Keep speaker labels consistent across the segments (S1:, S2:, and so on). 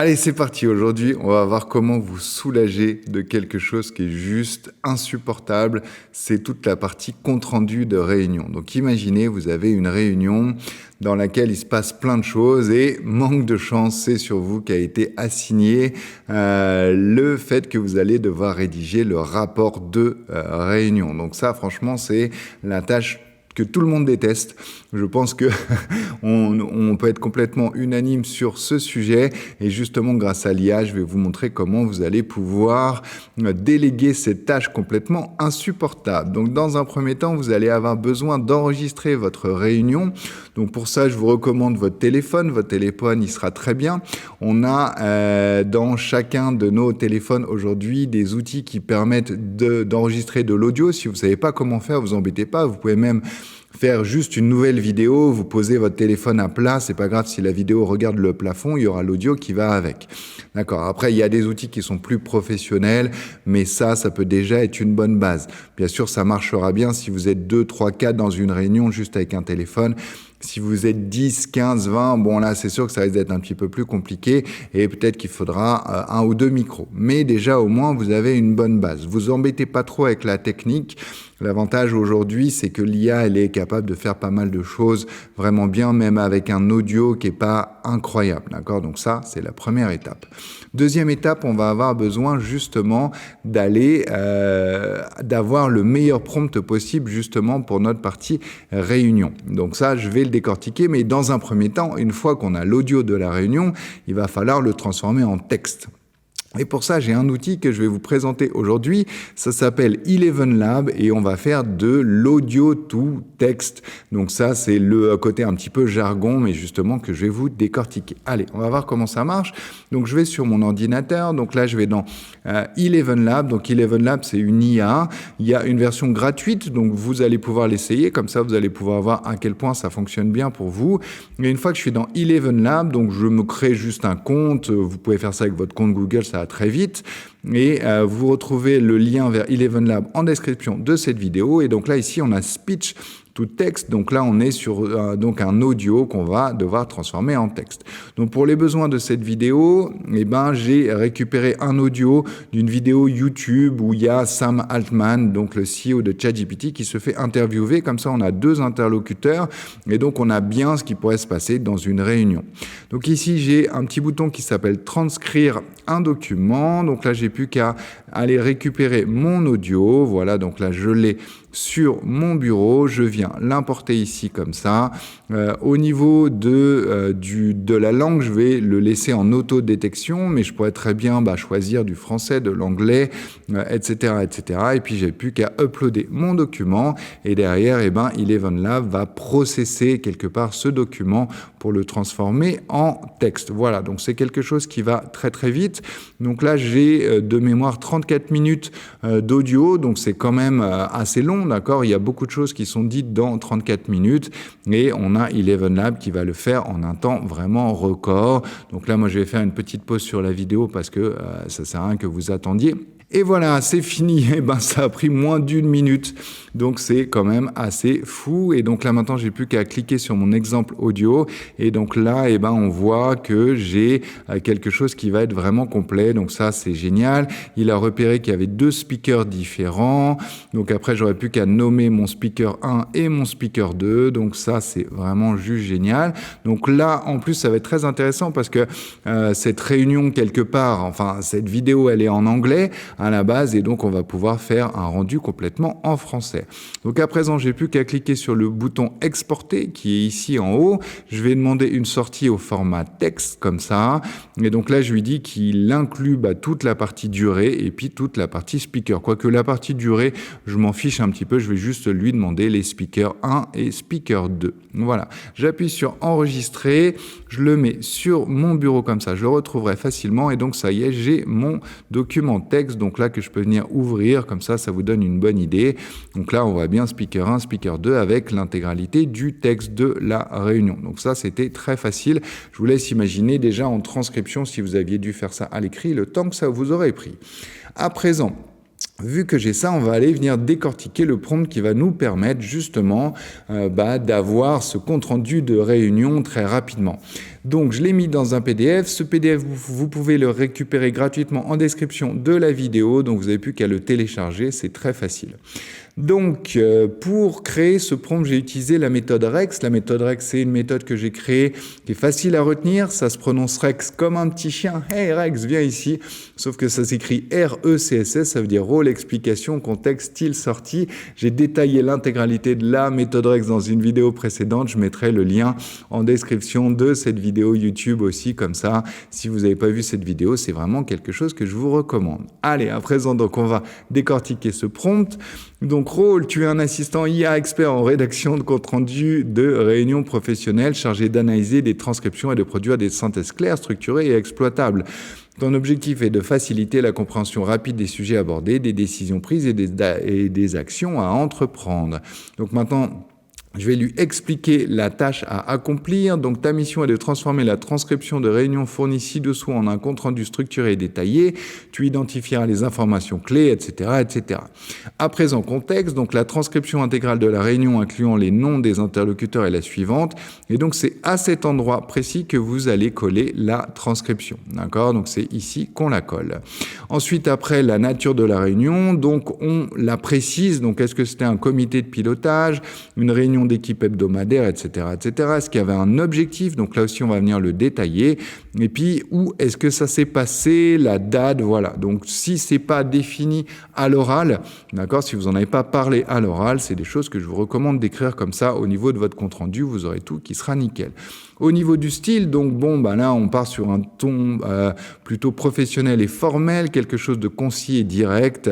S1: Allez, c'est parti. Aujourd'hui, on va voir comment vous soulager de quelque chose qui est juste insupportable. C'est toute la partie compte-rendu de réunion. Donc imaginez, vous avez une réunion dans laquelle il se passe plein de choses et manque de chance, c'est sur vous qu'a été assigné le fait que vous allez devoir rédiger le rapport de réunion. Donc ça, franchement, c'est la tâche que tout le monde déteste. Je pense que on peut être complètement unanime sur ce sujet et justement grâce à l'IA, je vais vous montrer comment vous allez pouvoir déléguer cette tâche complètement insupportable. Donc dans un premier temps, vous allez avoir besoin d'enregistrer votre réunion. Donc pour ça, je vous recommande votre téléphone. Votre téléphone, il sera très bien. On a dans chacun de nos téléphones aujourd'hui des outils qui permettent d'enregistrer de l'audio. Si vous ne savez pas comment faire, vous embêtez pas. Vous pouvez même faire juste une nouvelle vidéo, vous posez votre téléphone à plat, c'est pas grave si la vidéo regarde le plafond, il y aura l'audio qui va avec. D'accord. Après, il y a des outils qui sont plus professionnels, mais ça peut déjà être une bonne base. Bien sûr, ça marchera bien si vous êtes 2, 3, 4 dans une réunion juste avec un téléphone. Si vous êtes 10, 15, 20, bon là c'est sûr que ça risque d'être un petit peu plus compliqué et peut-être qu'il faudra un ou deux micros. Mais déjà au moins vous avez une bonne base. Vous embêtez pas trop avec la technique. L'avantage aujourd'hui c'est que l'IA elle est capable de faire pas mal de choses vraiment bien, même avec un audio qui est pas incroyable. D'accord. Donc ça c'est la première étape. Deuxième étape, on va avoir besoin justement d'avoir le meilleur prompt possible justement pour notre partie réunion. Donc ça je vais le décortiquer, mais dans un premier temps, une fois qu'on a l'audio de la réunion, il va falloir le transformer en texte. Et pour ça, j'ai un outil que je vais vous présenter aujourd'hui. Ça s'appelle Eleven Lab et on va faire de l'audio to text. Donc ça, c'est le côté un petit peu jargon, mais justement que je vais vous décortiquer. Allez, on va voir comment ça marche. Donc je vais sur mon ordinateur. Donc là, je vais dans Eleven Lab. Donc Eleven Lab, c'est une IA. Il y a une version gratuite, donc vous allez pouvoir l'essayer. Comme ça, vous allez pouvoir voir à quel point ça fonctionne bien pour vous. Et une fois que je suis dans Eleven Lab, donc je me crée juste un compte. Vous pouvez faire ça avec votre compte Google, ça va très vite. Et vous retrouvez le lien vers Eleven Lab en description de cette vidéo. Et donc là, ici, on a Speech to Text. Donc là, on est sur donc un audio qu'on va devoir transformer en texte. Donc pour les besoins de cette vidéo, eh ben, j'ai récupéré un audio d'une vidéo YouTube où il y a Sam Altman, donc le CEO de ChatGPT, qui se fait interviewer. Comme ça, on a deux interlocuteurs et donc on a bien ce qui pourrait se passer dans une réunion. Donc ici, j'ai un petit bouton qui s'appelle transcrire un document. Donc là, j'ai plus qu'à aller récupérer mon audio. Voilà, donc là, je l'ai sur mon bureau. Je viens l'importer ici comme ça. Au niveau de la langue, je vais le laisser en auto-détection, mais je pourrais très bien choisir du français, de l'anglais, etc., etc. Et puis, j'ai plus qu'à uploader mon document. Et derrière, eh ben, Eleven Lab va processer quelque part ce document pour le transformer en texte. Voilà, donc c'est quelque chose qui va très très vite. Donc là, j'ai de mémoire 34 minutes d'audio, donc c'est quand même assez long, d'accord. Il y a beaucoup de choses qui sont dites dans 34 minutes et on a Eleven Lab qui va le faire en un temps vraiment record. Donc là, moi, je vais faire une petite pause sur la vidéo parce que ça sert à rien que vous attendiez. Et voilà, c'est fini. Eh ben, ça a pris moins d'1 minute. Donc, c'est quand même assez fou. Et donc là, maintenant, j'ai plus qu'à cliquer sur mon exemple audio. Et donc là, eh ben, on voit que j'ai quelque chose qui va être vraiment complet. Donc ça, c'est génial. Il a repéré qu'il y avait 2 speakers différents. Donc après, j'aurais plus qu'à nommer mon speaker 1 et mon speaker 2. Donc ça, c'est vraiment juste génial. Donc là, en plus, ça va être très intéressant parce que cette réunion, quelque part, enfin, cette vidéo, elle est en anglais à la base et donc on va pouvoir faire un rendu complètement en français. Donc à présent, j'ai plus qu'à cliquer sur le bouton exporter qui est ici en haut. Je vais demander une sortie au format texte comme ça et donc là je lui dis qu'il inclut toute la partie durée et puis toute la partie speaker. Quoique la partie durée, je m'en fiche un petit peu, je vais juste lui demander les speakers 1 et speaker 2. Voilà, j'appuie sur enregistrer, je le mets sur mon bureau comme ça, je le retrouverai facilement et donc ça y est, j'ai mon document texte. Donc là que je peux venir ouvrir, comme ça vous donne une bonne idée. Donc là on voit bien speaker 1, speaker 2 avec l'intégralité du texte de la réunion. Donc ça c'était très facile. Je vous laisse imaginer déjà en transcription si vous aviez dû faire ça à l'écrit, le temps que ça vous aurait pris. À présent, Vu que j'ai ça, on va aller venir décortiquer le prompt qui va nous permettre justement d'avoir ce compte-rendu de réunion très rapidement. Donc, je l'ai mis dans un PDF. Ce PDF, vous pouvez le récupérer gratuitement en description de la vidéo. Donc, vous n'avez plus qu'à le télécharger. C'est très facile. Donc, pour créer ce prompt, j'ai utilisé la méthode Rex. La méthode Rex, c'est une méthode que j'ai créée qui est facile à retenir. Ça se prononce Rex comme un petit chien. Hey Rex, viens ici. Sauf que ça s'écrit R-E-C-S-S. Ça veut dire rôle, explication, contexte, style, sortie. J'ai détaillé l'intégralité de la méthode Rex dans une vidéo précédente. Je mettrai le lien en description de cette vidéo YouTube aussi. Comme ça, si vous n'avez pas vu cette vidéo, c'est vraiment quelque chose que je vous recommande. Allez, à présent, donc, on va décortiquer ce prompt. Donc, rôle, tu es un assistant IA expert en rédaction de compte rendu de réunions professionnelles chargé d'analyser des transcriptions et de produire des synthèses claires, structurées et exploitables. Ton objectif est de faciliter la compréhension rapide des sujets abordés, des décisions prises et des actions à entreprendre. Donc maintenant, je vais lui expliquer la tâche à accomplir. Donc, ta mission est de transformer la transcription de réunions fournie ci-dessous en un compte-rendu structuré et détaillé. Tu identifieras les informations clés, etc., etc. À présent, contexte. Donc, la transcription intégrale de la réunion incluant les noms des interlocuteurs est la suivante. Et donc, c'est à cet endroit précis que vous allez coller la transcription. D'accord? Donc, c'est ici qu'on la colle. Ensuite, après, la nature de la réunion. Donc, on la précise. Donc, est-ce que c'était un comité de pilotage, une réunion d'équipe hebdomadaire, etc., etc. Est-ce qu'il y avait un objectif? Donc là aussi, on va venir le détailler. Et puis, où est-ce que ça s'est passé? La date, voilà. Donc, si c'est pas défini à l'oral, d'accord, si vous en avez pas parlé à l'oral, c'est des choses que je vous recommande d'écrire comme ça au niveau de votre compte-rendu. Vous aurez tout qui sera nickel. Au niveau du style, donc bon, là, on part sur un ton plutôt professionnel et formel, quelque chose de concis et direct,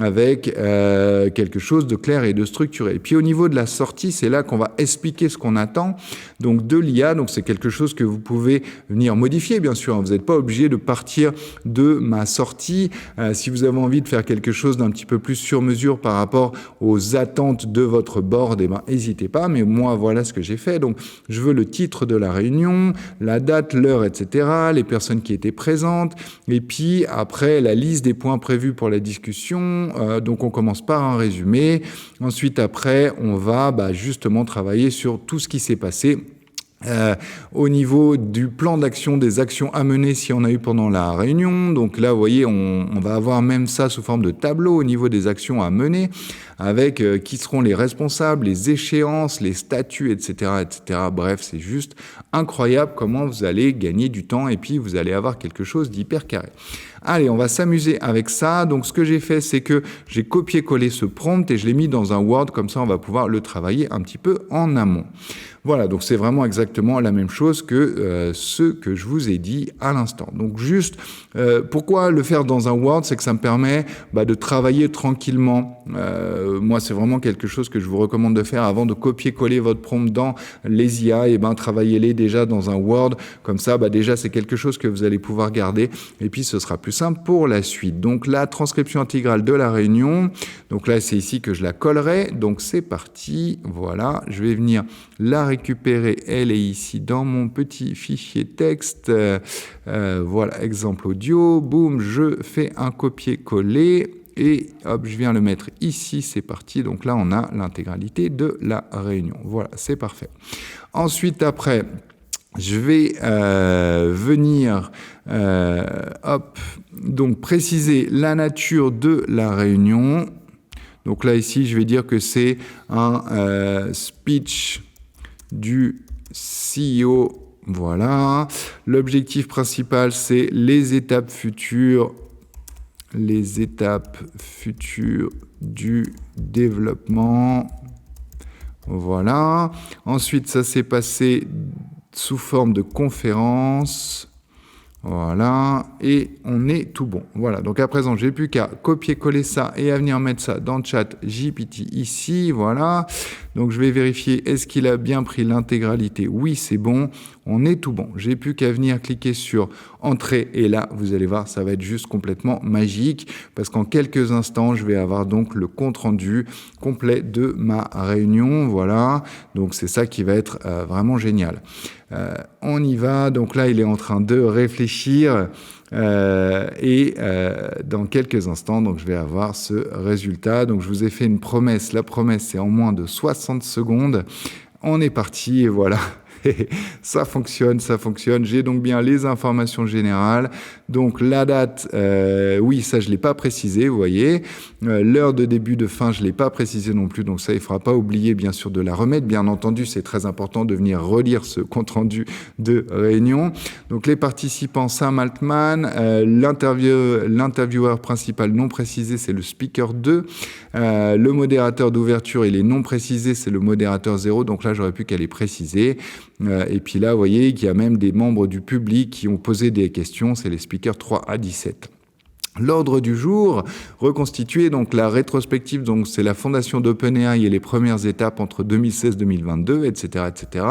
S1: avec quelque chose de clair et de structuré. Et puis au niveau de la sortie, c'est là qu'on va expliquer ce qu'on attend. Donc de l'IA, donc c'est quelque chose que vous pouvez venir modifier, bien sûr. Vous n'êtes pas obligé de partir de ma sortie. Si vous avez envie de faire quelque chose d'un petit peu plus sur mesure par rapport aux attentes de votre board, n'hésitez pas. Mais moi, voilà ce que j'ai fait. Donc je veux le titre de la réunion, la date, l'heure, etc., les personnes qui étaient présentes, et puis après la liste des points prévus pour la discussion. Donc on commence par un résumé. Ensuite, après, on va justement travailler sur tout ce qui s'est passé. Au niveau du plan d'action, des actions à mener si on a eu pendant la réunion. Donc là, vous voyez, on va avoir même ça sous forme de tableau au niveau des actions à mener, avec qui seront les responsables, les échéances, les statuts, etc., etc. Bref, c'est juste incroyable comment vous allez gagner du temps et puis vous allez avoir quelque chose d'hyper carré. Allez, on va s'amuser avec ça. Donc, ce que j'ai fait, c'est que j'ai copié-collé ce prompt et je l'ai mis dans un Word. Comme ça, on va pouvoir le travailler un petit peu en amont. Voilà, donc c'est vraiment exactement la même chose que ce que je vous ai dit à l'instant. Donc juste, pourquoi le faire dans un Word? C'est que ça me permet de travailler tranquillement. Moi, c'est vraiment quelque chose que je vous recommande de faire avant de copier-coller votre prompt dans les IA. Et travaillez-les déjà dans un Word. Comme ça, déjà, c'est quelque chose que vous allez pouvoir garder. Et puis, ce sera plus simple pour la suite. Donc, la transcription intégrale de la réunion. Donc là, c'est ici que je la collerai. Donc, c'est parti. Voilà, je vais venir la récupérer, elle est ici dans mon petit fichier texte. Voilà, exemple audio. Boum, je fais un copier-coller et hop, je viens le mettre ici. C'est parti. Donc là, on a l'intégralité de la réunion. Voilà, c'est parfait. Ensuite, après, je vais venir donc préciser la nature de la réunion. Donc là, ici, je vais dire que c'est un speech du CEO. Voilà. L'objectif principal, c'est les étapes futures du développement. Voilà. Ensuite, ça s'est passé sous forme de conférence. Voilà, et on est tout bon. Voilà, donc à présent, j'ai plus qu'à copier-coller ça et à venir mettre ça dans le chat GPT ici, voilà. Donc je vais vérifier, est-ce qu'il a bien pris l'intégralité? Oui, c'est bon, on est tout bon. J'ai plus qu'à venir cliquer sur Entrée, et là, vous allez voir, ça va être juste complètement magique, parce qu'en quelques instants, je vais avoir donc le compte-rendu complet de ma réunion, voilà. Donc c'est ça qui va être vraiment génial. On y va, donc là, il est en train de réfléchir. Dans quelques instants, donc je vais avoir ce résultat. Donc je vous ai fait une promesse. La promesse, c'est en moins de 60 secondes. On est parti et voilà. Ça fonctionne, ça fonctionne. J'ai donc bien les informations générales. Donc la date, oui, ça je l'ai pas précisé, vous voyez. L'heure de début, de fin, je l'ai pas précisé non plus. Donc ça, il faudra pas oublier bien sûr de la remettre. Bien entendu, c'est très important de venir relire ce compte rendu de réunion. Donc les participants, Sam Altman, l'intervieweur principal non précisé, c'est le speaker 2. Le modérateur d'ouverture, il est non précisé, c'est le modérateur 0. Donc là, j'aurais pu qu'elle est précisée. Et puis là, vous voyez qu'il y a même des membres du public qui ont posé des questions. C'est les speakers 3 à 17. L'ordre du jour, reconstitué, donc la rétrospective, donc c'est la fondation d'OpenAI et les premières étapes entre 2016-2022, etc., etc.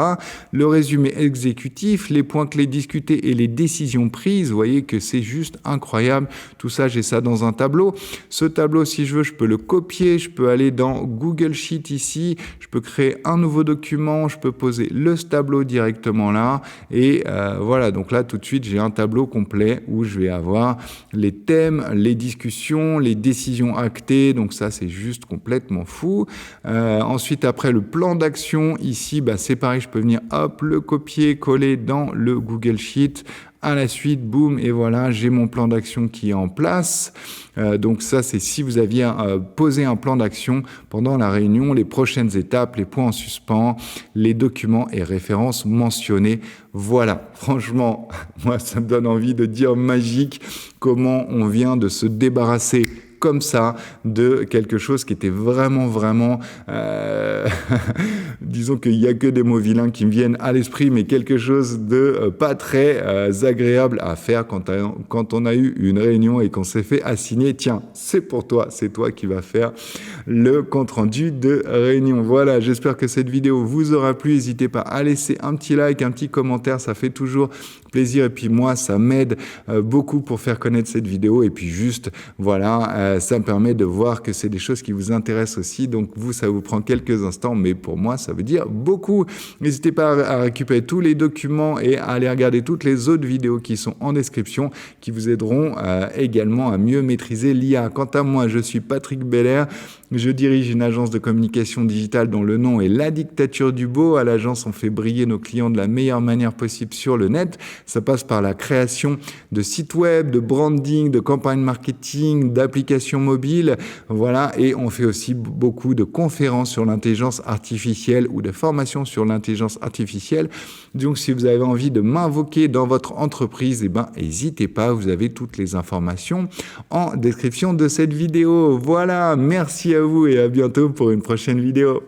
S1: Le résumé exécutif, les points clés discutés et les décisions prises. Vous voyez que c'est juste incroyable. Tout ça, j'ai ça dans un tableau. Ce tableau, si je veux, je peux le copier. Je peux aller dans Google Sheet ici. Je peux créer un nouveau document. Je peux poser le tableau directement là. Et voilà, donc là, tout de suite, j'ai un tableau complet où je vais avoir les thèmes, les discussions, les décisions actées, donc ça c'est juste complètement fou. Ensuite, après le plan d'action, ici c'est pareil, je peux venir hop, le copier, coller dans le Google Sheet. À la suite, boum, et voilà, j'ai mon plan d'action qui est en place. Donc ça, c'est si vous aviez posé un plan d'action pendant la réunion, les prochaines étapes, les points en suspens, les documents et références mentionnés. Voilà, franchement, moi, ça me donne envie de dire magique comment on vient de se débarrasser comme ça de quelque chose qui était vraiment disons qu'il n'y a que des mots vilains qui me viennent à l'esprit, mais quelque chose de pas très agréable à faire quand on a eu une réunion et qu'on s'est fait assigner, tiens, c'est pour toi, c'est toi qui vas faire le compte-rendu de réunion. Voilà, j'espère que cette vidéo vous aura plu. N'hésitez pas à laisser un petit like, un petit commentaire, ça fait toujours plaisir, et puis moi ça m'aide beaucoup pour faire connaître cette vidéo, et puis juste voilà, ça me permet de voir que c'est des choses qui vous intéressent aussi. Donc vous, ça vous prend quelques instants, mais pour moi ça veut dire beaucoup. N'hésitez pas à récupérer tous les documents et à aller regarder toutes les autres vidéos qui sont en description, qui vous aideront également à mieux maîtriser l'IA. Quant à moi, je suis Patrick Belair. Je dirige une agence de communication digitale dont le nom est La Dictature du Beau. À l'agence, on fait briller nos clients de la meilleure manière possible sur le net. Ça passe par la création de sites web, de branding, de campagnes marketing, d'applications mobiles. Voilà. Et on fait aussi beaucoup de conférences sur l'intelligence artificielle ou de formations sur l'intelligence artificielle. Donc, si vous avez envie de m'invoquer dans votre entreprise, n'hésitez pas. Vous avez toutes les informations en description de cette vidéo. Voilà. Merci à vous et à bientôt pour une prochaine vidéo.